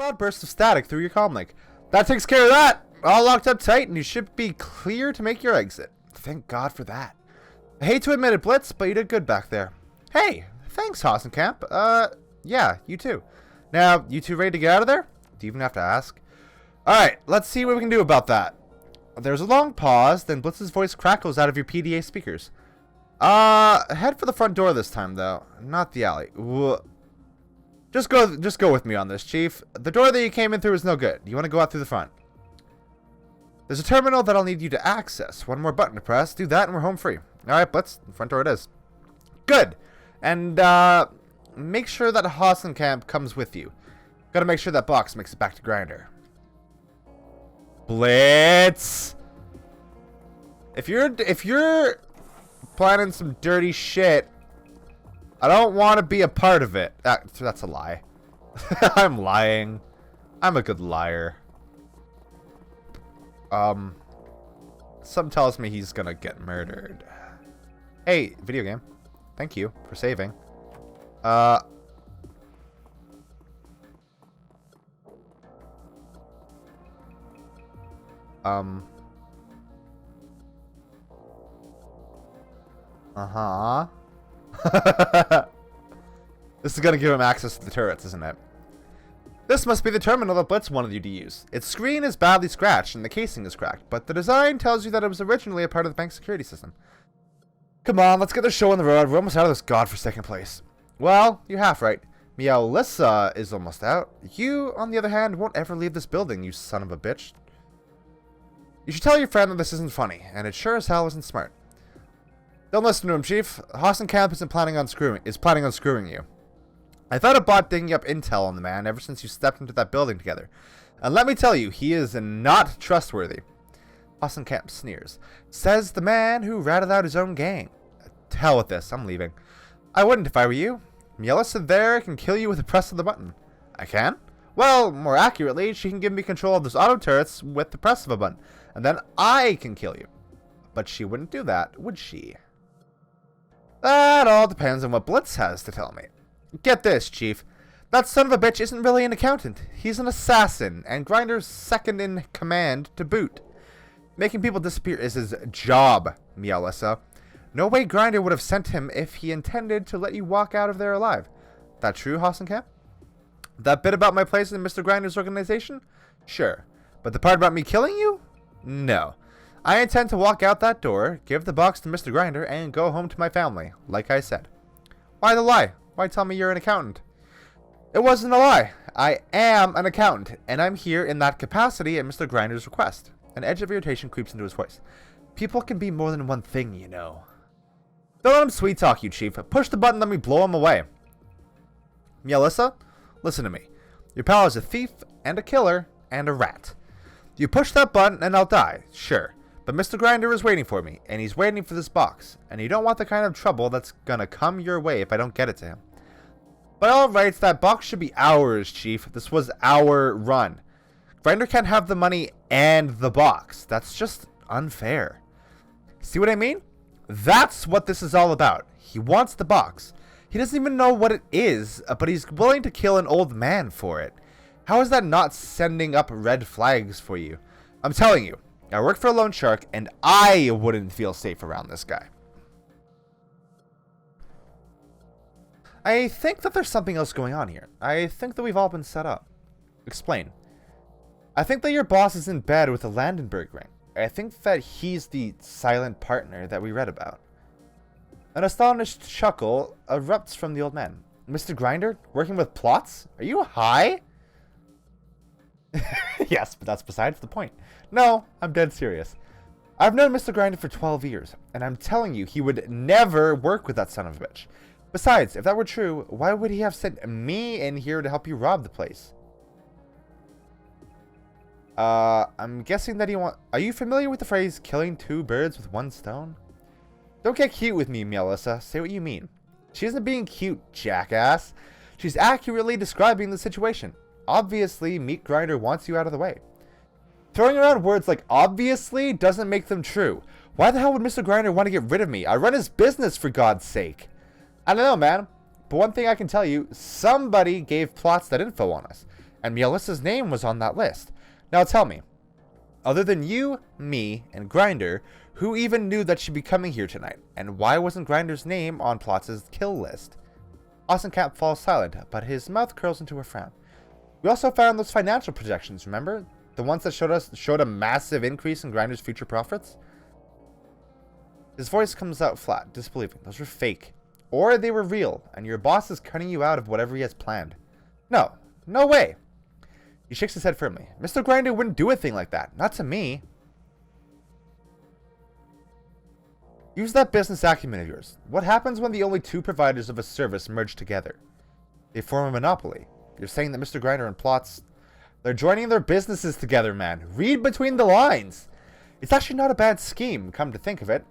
loud burst of static through your comm link. That takes care of that! All locked up tight, and you should be clear to make your exit. Thank God for that. I hate to admit it, Blitz, but you did good back there. Hey, thanks, Hassenkamp. Yeah, you too. Now, you two ready to get out of there? Do you even have to ask? Alright, let's see what we can do about that. There's a long pause, then Blitz's voice crackles out of your PDA speakers. Head for the front door this time, though. Not the alley. Just go with me on this, Chief. The door that you came in through is no good. You want to go out through the front. There's a terminal that I'll need you to access. One more button to press. Do that and we're home free. Alright, Blitz. Front door it is. Good. And, make sure that Hassenkamp comes with you. Gotta make sure that box makes it back to Grinder. Blitz! If you're planning some dirty shit, I don't want to be a part of it. That's a lie. I'm lying. I'm a good liar. Something tells me he's gonna get murdered. Hey, video game. Thank you for saving. Uh-huh. This is gonna give him access to the turrets, isn't it? This must be the terminal that Blitz wanted you to use. Its screen is badly scratched and the casing is cracked, but the design tells you that it was originally a part of the bank's security system. Come on, let's get the show on the road. We're almost out of this godforsaken place. Well, you're half right. Meowlissa is almost out. You, on the other hand, won't ever leave this building, you son of a bitch. You should tell your friend that this isn't funny, and it sure as hell isn't smart. Don't listen to him, Chief. Hassenkamp is planning on screwing you. I thought about digging up intel on the man ever since you stepped into that building together. And let me tell you, he is not trustworthy. Hassenkamp sneers. Says the man who ratted out his own gang. To hell with this, I'm leaving. I wouldn't if I were you. Meowlissa there can kill you with the press of the button. I can? Well, more accurately, she can give me control of those auto turrets with the press of a button. And then I can kill you. But she wouldn't do that, would she? That all depends on what Blitz has to tell me. Get this, Chief. That son of a bitch isn't really an accountant. He's an assassin, and Grinder's second in command to boot. Making people disappear is his job, Meowlissa. No way Grinder would have sent him if he intended to let you walk out of there alive. That true, Hassenkamp? That bit about my place in Mr. Grinder's organization? Sure. But the part about me killing you? No. I intend to walk out that door, give the box to Mr. Grinder, and go home to my family, like I said. Why the lie? Why tell me you're an accountant? It wasn't a lie. I am an accountant, and I'm here in that capacity at Mr. Grinder's request. An edge of irritation creeps into his voice. People can be more than one thing, you know. Don't let him sweet talk you, Chief. Push the button, let me blow him away. Meowlissa, listen to me. Your pal is a thief, and a killer, and a rat. You push that button, and I'll die, sure. But Mr. Grinder is waiting for me, and he's waiting for this box. And you don't want the kind of trouble that's gonna come your way if I don't get it to him. By all rights, that box should be ours, Chief. This was our run. Grinder can't have the money and the box. That's just unfair. See what I mean? That's what this is all about. He wants the box. He doesn't even know what it is, but he's willing to kill an old man for it. How is that not sending up red flags for you? I'm telling you, I work for a loan shark, and I wouldn't feel safe around this guy. I think that there's something else going on here. I think that we've all been set up. Explain. I think that your boss is in bed with the Landenberg ring. I think that he's the silent partner that we read about. An astonished chuckle erupts from the old man. Mr. Grinder, working with plots? Are you high? Yes, but that's besides the point. No, I'm dead serious. I've known Mr. Grinder for 12 years, and I'm telling you, he would never work with that son of a bitch. Besides, if that were true, why would he have sent me in here to help you rob the place? I'm guessing that are you familiar with the phrase, killing two birds with one stone? Don't get cute with me, Meowlissa. Say what you mean. She isn't being cute, jackass. She's accurately describing the situation. Obviously, Meat Grinder wants you out of the way. Throwing around words like obviously doesn't make them true. Why the hell would Mr. Grinder want to get rid of me? I run his business, for God's sake. I don't know, man. But one thing I can tell you, somebody gave plots that info on us. And Meowlissa's name was on that list. Now tell me, other than you, me, and Grinder, who even knew that she'd be coming here tonight? And why wasn't Grinder's name on Plotz's kill list? Ostencamp falls silent, but his mouth curls into a frown. We also found those financial projections, remember? The ones that showed a massive increase in Grinder's future profits? His voice comes out flat, disbelieving. Those were fake. Or they were real, and your boss is cutting you out of whatever he has planned. No. No way. He shakes his head firmly. Mr. Grinder wouldn't do a thing like that. Not to me. Use that business acumen of yours. What happens when the only two providers of a service merge together? They form a monopoly. You're saying that Mr. Grinder and Plotz... They're joining their businesses together, man. Read between the lines. It's actually not a bad scheme, come to think of it.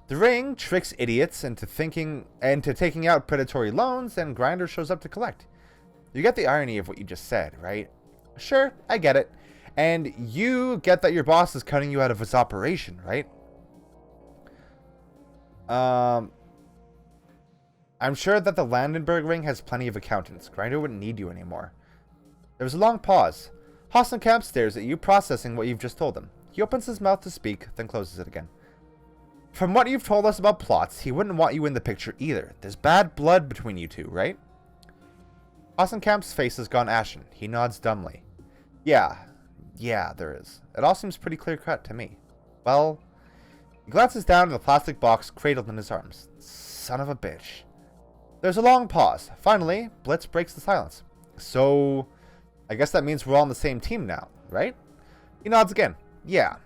The ring tricks idiots into taking out predatory loans, and Grinder shows up to collect. You get the irony of what you just said, right? Sure, I get it. And you get that your boss is cutting you out of his operation, right? I'm sure that the Landenberg ring has plenty of accountants. Grinder wouldn't need you anymore. There was a long pause. Hostenkamp stares at you, processing what you've just told him. He opens his mouth to speak, then closes it again. From what you've told us about Plotz, he wouldn't want you in the picture either. There's bad blood between you two, right? Hostenkamp's face has gone ashen. He nods dumbly. Yeah, there is. It all seems pretty clear-cut to me. Well, he glances down at the plastic box cradled in his arms. Son of a bitch. There's a long pause. Finally, Blitz breaks the silence. So, I guess that means we're all on the same team now, right? He nods again. Yeah,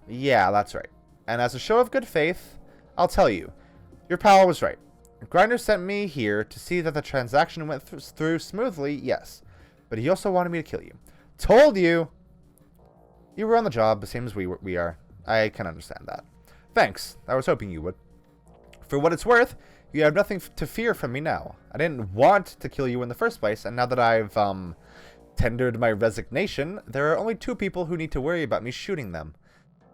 that's right. And as a show of good faith, I'll tell you, your pal was right. Grinder sent me here to see that the transaction went through smoothly, yes. But he also wanted me to kill you. Told you! You were on the job, the same as we are. I can understand that. Thanks. I was hoping you would. For what it's worth, you have nothing to fear from me now. I didn't want to kill you in the first place, and now that I've, tendered my resignation, there are only two people who need to worry about me shooting them.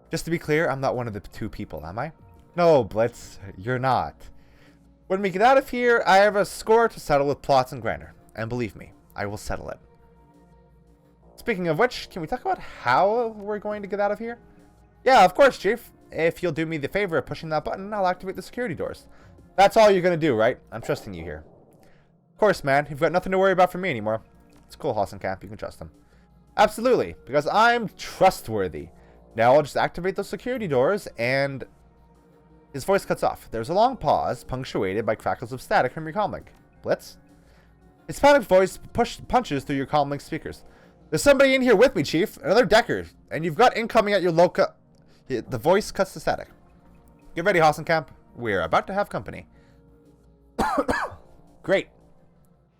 Just to be clear, I'm not one of the two people, am I? No, Blitz, you're not. When we get out of here, I have a score to settle with Plotz and Grinder. And believe me, I will settle it. Speaking of which, can we talk about how we're going to get out of here? Yeah, of course, Chief. If you'll do me the favor of pushing that button, I'll activate the security doors. That's all you're going to do, right? I'm trusting you here. Of course, man. You've got nothing to worry about from me anymore. It's cool, Hostenkamp. You can trust him. Absolutely, because I'm trustworthy. Now I'll just activate those security doors, and... His voice cuts off. There's a long pause, punctuated by crackles of static from your comlink. Blitz? His panicked voice punches through your comlink speakers. There's somebody in here with me, Chief. Another Decker. And you've got incoming at your Luka... The voice cuts to static. Get ready, Hostenkamp. We're about to have company. Great.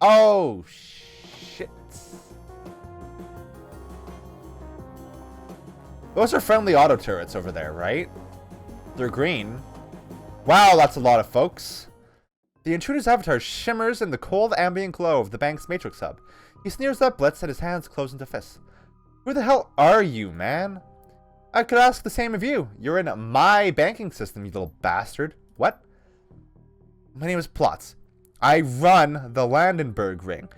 Oh, shit. Those are friendly auto turrets over there, right? They're green. Wow, that's a lot of folks. The intruder's avatar shimmers in the cold ambient glow of the bank's matrix hub. He sneers at Blitz and his hands close into fists. Who the hell are you, man? I could ask the same of you. You're in my banking system, you little bastard. What? My name is Plotz. I run the Landenberg ring.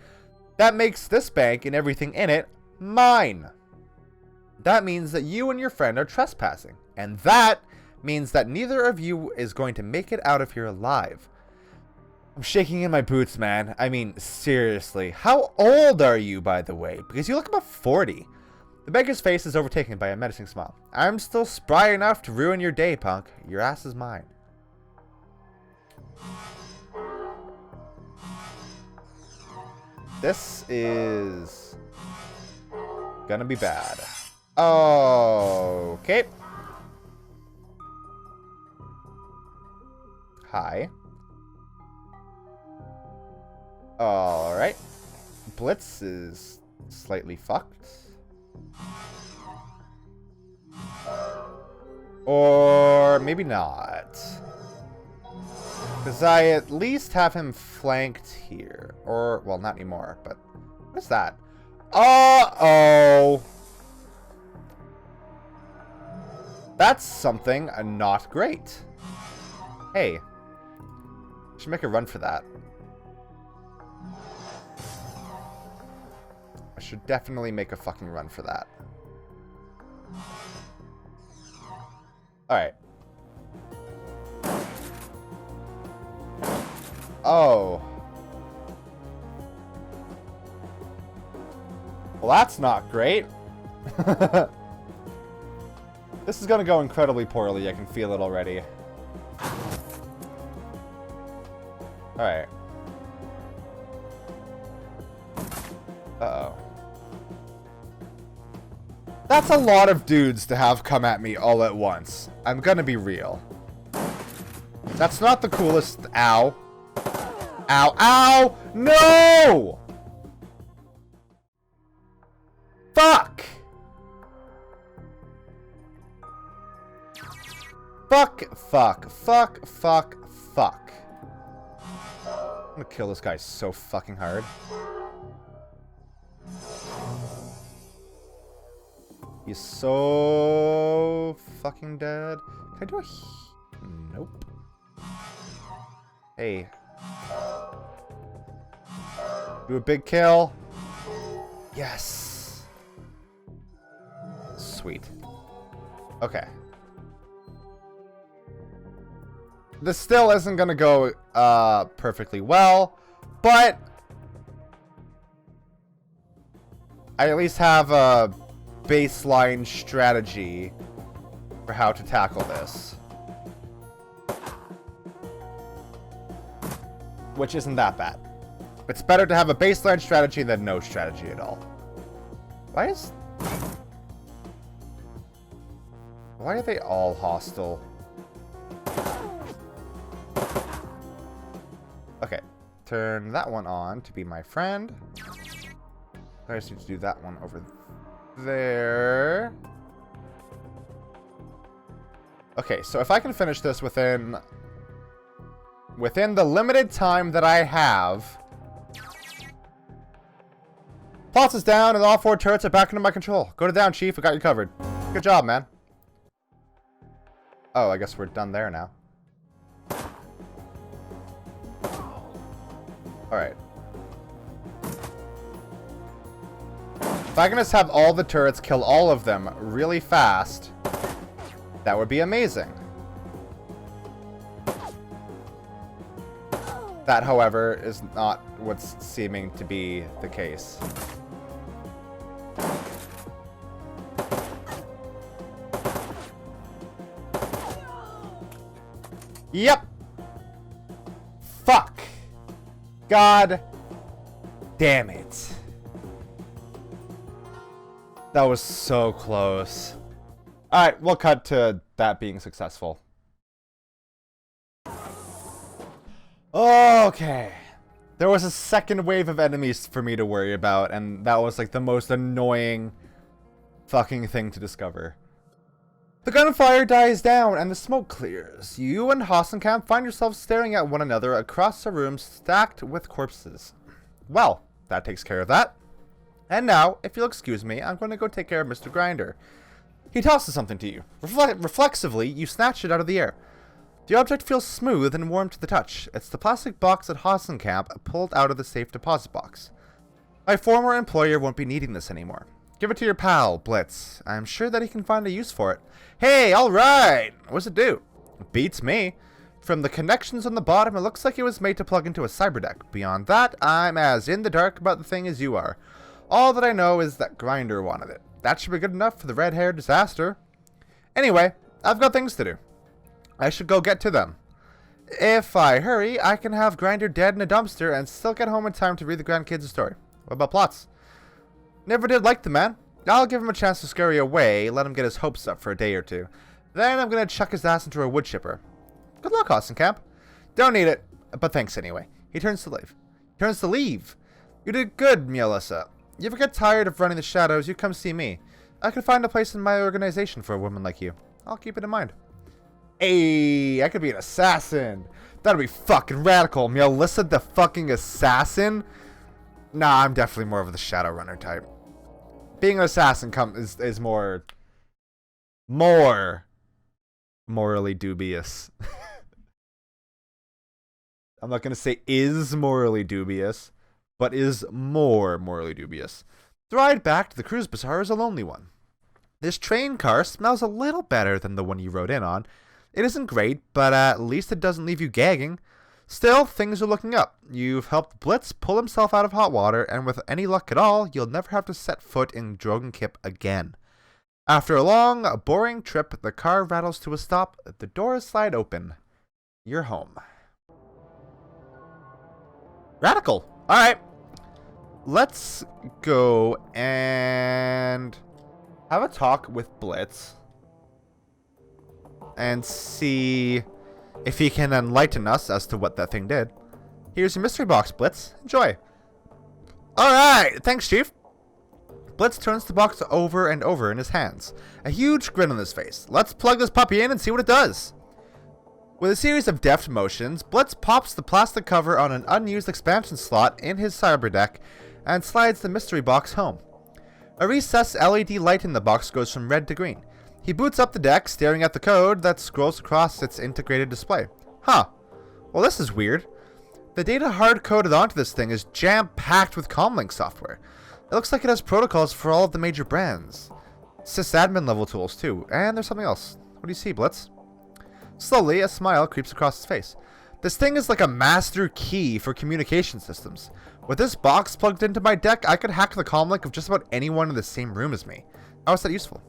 That makes this bank and everything in it mine. That means that you and your friend are trespassing. And that means that neither of you is going to make it out of here alive. I'm shaking in my boots, man. I mean, seriously. How old are you, by the way? Because you look about 40. The banker's face is overtaken by a menacing smile. I'm still spry enough to ruin your day, punk. Your ass is mine. This is gonna be bad. Okay. Hi. Alright. Blitz is slightly fucked. Or maybe not. Because I at least have him flanked here. Or, well, not anymore, but what is that? Uh-oh. That's something not great. Hey. Should make a run for that. I should definitely make a fucking run for that. Alright. Oh. Well, that's not great. This is gonna go incredibly poorly. I can feel it already. Alright. Uh-oh. That's a lot of dudes to have come at me all at once. I'm gonna be real. That's not the coolest. Ow. Ow. Ow! No! Fuck! Fuck, fuck, fuck, fuck, fuck. I'm gonna kill this guy so fucking hard. He's so fucking dead. Can I do a... Nope. Hey. Do a big kill. Yes. Sweet. Okay. This still isn't gonna go perfectly well, but I at least have a baseline strategy for how to tackle this, which isn't that bad. It's better to have a baseline strategy than no strategy at all. Why are they all hostile? Okay, turn that one on to be my friend. I just need to do that one over there. Okay, so if I can finish this within the limited time that I have. Plots is down and all 4 turrets are back under my control. Go to down, Chief. I got you covered. Good job, man. Oh, I guess we're done there now. Alright. If I can just have all the turrets kill all of them really fast, that would be amazing. That, however, is not what's seeming to be the case. Yep. Fuck. God damn it. That was so close. Alright, we'll cut to that being successful. Okay. There was a second wave of enemies for me to worry about, and that was like the most annoying fucking thing to discover. The gunfire dies down and the smoke clears. You and Hassenkamp find yourselves staring at one another across a room stacked with corpses. Well, that takes care of that. And now, if you'll excuse me, I'm going to go take care of Mr. Grinder. He tosses something to you. Reflexively, you snatch it out of the air. The object feels smooth and warm to the touch. It's the plastic box that Hassenkamp pulled out of the safe deposit box. My former employer won't be needing this anymore. Give it to your pal, Blitz. I'm sure that he can find a use for it. Hey, alright! What's it do? Beats me. From the connections on the bottom, it looks like it was made to plug into a cyberdeck. Beyond that, I'm as in the dark about the thing as you are. All that I know is that Grinder wanted it. That should be good enough for the red-haired disaster. Anyway, I've got things to do. I should go get to them. If I hurry, I can have Grinder dead in a dumpster and still get home in time to read the grandkids a story. What about Plots? Never did like the man. I'll give him a chance to scurry away, let him get his hopes up for a day or two. Then I'm gonna chuck his ass into a wood chipper. Good luck, Hassenkamp. Don't need it, but thanks anyway. He turns to leave. You did good, Meowlissa. You ever get tired of running the shadows, you come see me. I can find a place in my organization for a woman like you. I'll keep it in mind. Hey, I could be an assassin. That'd be fucking radical. Meowlissa the fucking assassin? Nah, I'm definitely more of the Shadowrunner type. Being an assassin is more morally dubious. I'm not going to say is morally dubious, but is more morally dubious. The ride back to the cruise bazaar is a lonely one. This train car smells a little better than the one you rode in on. It isn't great, but at least it doesn't leave you gagging. Still, things are looking up. You've helped Blitz pull himself out of hot water, and with any luck at all, you'll never have to set foot in Drogenkip again. After a long, boring trip, the car rattles to a stop, the doors slide open. You're home. Radical! Alright. Let's go and have a talk with Blitz and see if he can enlighten us as to what that thing did. Here's your mystery box, Blitz. Enjoy. Alright, thanks, Chief. Blitz turns the box over and over in his hands, a huge grin on his face. Let's plug this puppy in and see what it does. With a series of deft motions, Blitz pops the plastic cover on an unused expansion slot in his cyber deck and slides the mystery box home. A recessed LED light in the box goes from red to green. He boots up the deck, staring at the code that scrolls across its integrated display. Huh. Well, this is weird. The data hard-coded onto this thing is jam-packed with comlink software. It looks like it has protocols for all of the major brands. Sysadmin level tools, too. And there's something else. What do you see, Blitz? Slowly, a smile creeps across his face. This thing is like a master key for communication systems. With this box plugged into my deck, I could hack the comlink of just about anyone in the same room as me. How is that useful?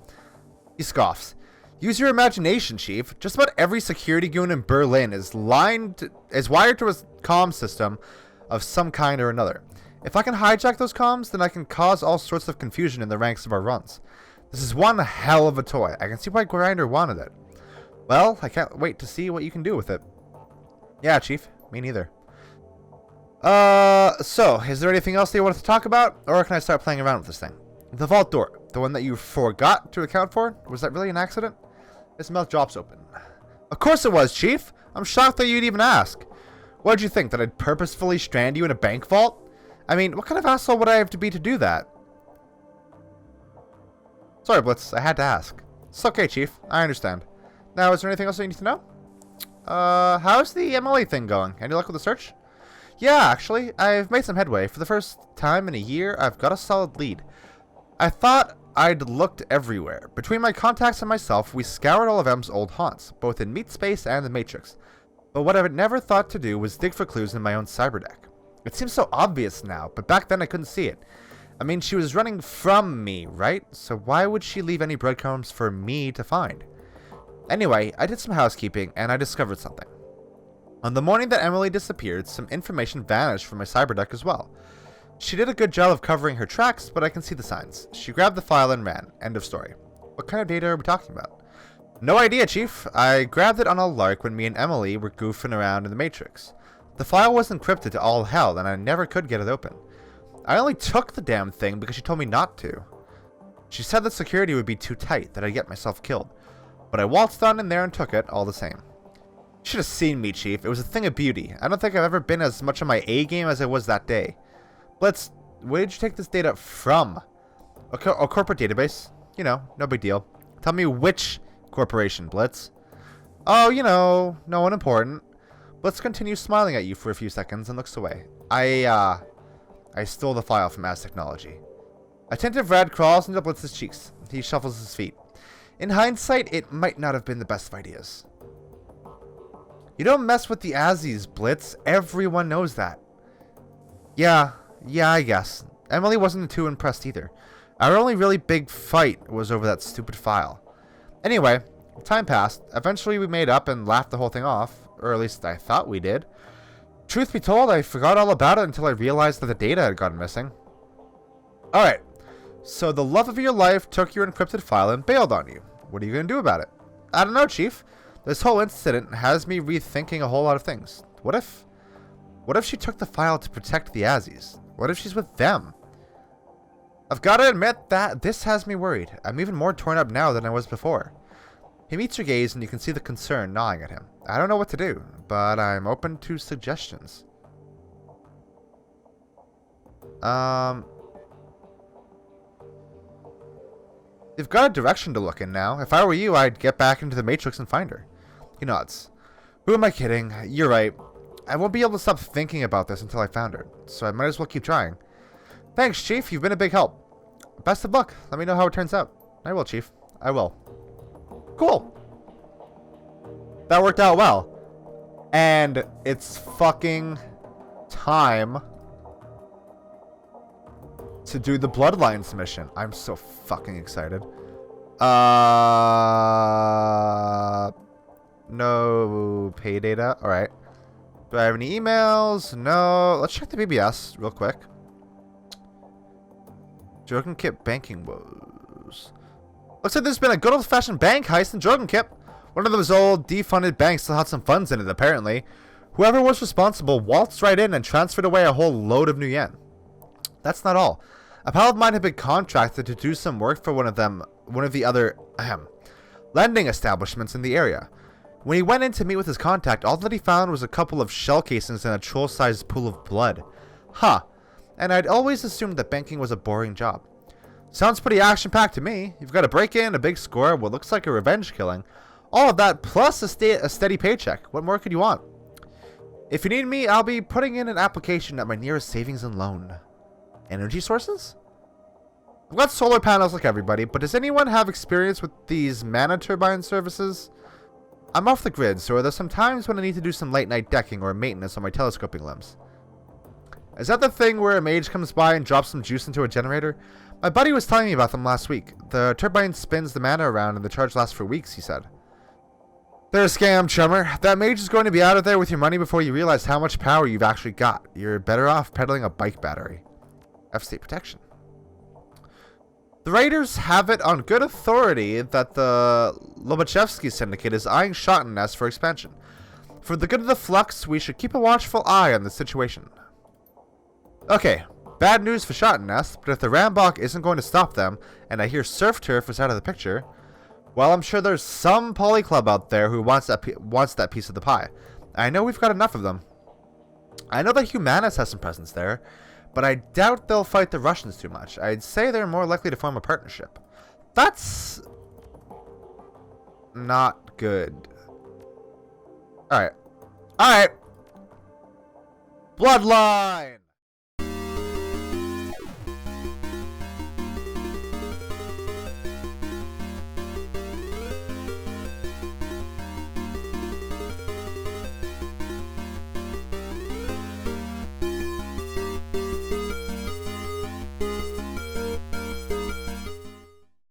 He scoffs. Use your imagination, Chief. Just about every security goon in Berlin is wired to a comm system of some kind or another. If I can hijack those comms, then I can cause all sorts of confusion in the ranks of our runs. This is one hell of a toy. I can see why Grinder wanted it. Well, I can't wait to see what you can do with it. Yeah, Chief. Me neither. So, is there anything else that you wanted to talk about? Or can I start playing around with this thing? The vault door. The one that you forgot to account for? Was that really an accident? His mouth drops open. Of course it was, Chief. I'm shocked that you'd even ask. What did you think, that I'd purposefully strand you in a bank vault? I mean, what kind of asshole would I have to be to do that? Sorry, Blitz. I had to ask. It's okay, Chief. I understand. Now, is there anything else you need to know? How's the MLA thing going? Any luck with the search? Yeah, actually, I've made some headway. For the first time in a year, I've got a solid lead. I thought I'd looked everywhere. Between my contacts and myself, we scoured all of M's old haunts, both in Meat Space and the Matrix. But what I never thought to do was dig for clues in my own cyber deck. It seems so obvious now, but back then I couldn't see it. I mean, she was running from me, right? So why would she leave any breadcrumbs for me to find? Anyway, I did some housekeeping, and I discovered something. On the morning that Emily disappeared, some information vanished from my cyber deck as well. She did a good job of covering her tracks, but I can see the signs. She grabbed the file and ran. End of story. What kind of data are we talking about? No idea, Chief. I grabbed it on a lark when me and Emily were goofing around in the Matrix. The file was encrypted to all hell, and I never could get it open. I only took the damn thing because she told me not to. She said that security would be too tight, that I'd get myself killed. But I waltzed on in there and took it, all the same. You should have seen me, Chief. It was a thing of beauty. I don't think I've ever been as much on my A-game as I was that day. Blitz, where did you take this data from? A corporate database. You know, no big deal. Tell me which corporation, Blitz. Oh, you know, no one important. Blitz continues smiling at you for a few seconds and looks away. I stole the file from Az Technology. A tint of red crawls into Blitz's cheeks. He shuffles his feet. In hindsight, it might not have been the best of ideas. You don't mess with the Azzies, Blitz. Everyone knows that. Yeah, I guess. Emily wasn't too impressed either. Our only really big fight was over that stupid file. Anyway, time passed. Eventually we made up and laughed the whole thing off. Or at least I thought we did. Truth be told, I forgot all about it until I realized that the data had gone missing. Alright, so the love of your life took your encrypted file and bailed on you. What are you going to do about it? I don't know, Chief. This whole incident has me rethinking a whole lot of things. What if she took the file to protect the Azzies? What if she's with them? I've got to admit that this has me worried. I'm even more torn up now than I was before. He meets your gaze and you can see the concern gnawing at him. I don't know what to do, but I'm open to suggestions. You've got a direction to look in now. If I were you, I'd get back into the Matrix and find her. He nods. Who am I kidding? You're right. I won't be able to stop thinking about this until I found her, so I might as well keep trying. Thanks, Chief. You've been a big help. best of luck. Let me know how it turns out. I will, Chief. I will. Cool. That worked out well. And it's fucking time to do the Bloodlines mission. I'm so fucking excited. No pay data. Alright. Do I have any emails? No. Let's check the BBS real quick. Dragonkip banking woes. Looks like there's been a good old-fashioned bank heist in Dragonkip. One of those old defunded banks still had some funds in it, apparently. Whoever was responsible waltzed right in and transferred away a whole load of new yen. That's not all. A pal of mine had been contracted to do some work for one of the other lending establishments in the area. When he went in to meet with his contact, all that he found was a couple of shell casings and a troll-sized pool of blood. Huh. And I'd always assumed that banking was a boring job. Sounds pretty action-packed to me. You've got a break-in, a big score, what looks like a revenge killing. All of that, plus a steady paycheck. What more could you want? If you need me, I'll be putting in an application at my nearest savings and loan. Energy sources? I've got solar panels like everybody, but does anyone have experience with these mana turbine services? I'm off the grid, so there's some times when I need to do some late-night decking or maintenance on my telescoping limbs. Is that the thing where a mage comes by and drops some juice into a generator? My buddy was telling me about them last week. The turbine spins the mana around and the charge lasts for weeks, he said. They're a scam, chummer. That mage is going to be out of there with your money before you realize how much power you've actually got. You're better off peddling a bike battery. F-state protection. The Raiders have it on good authority that the Lobachevsky Syndicate is eyeing Shotnest for expansion. For the good of the Flux, we should keep a watchful eye on the situation. Okay, bad news for Shotnest, but if the Rambok isn't going to stop them, and I hear Surf Turf is out of the picture, well, I'm sure there's some poly club out there who wants that piece of the pie. I know we've got enough of them. I know that Humanus has some presence there, but I doubt they'll fight the Russians too much. I'd say they're more likely to form a partnership. That's not good. Alright. Alright. Bloodline!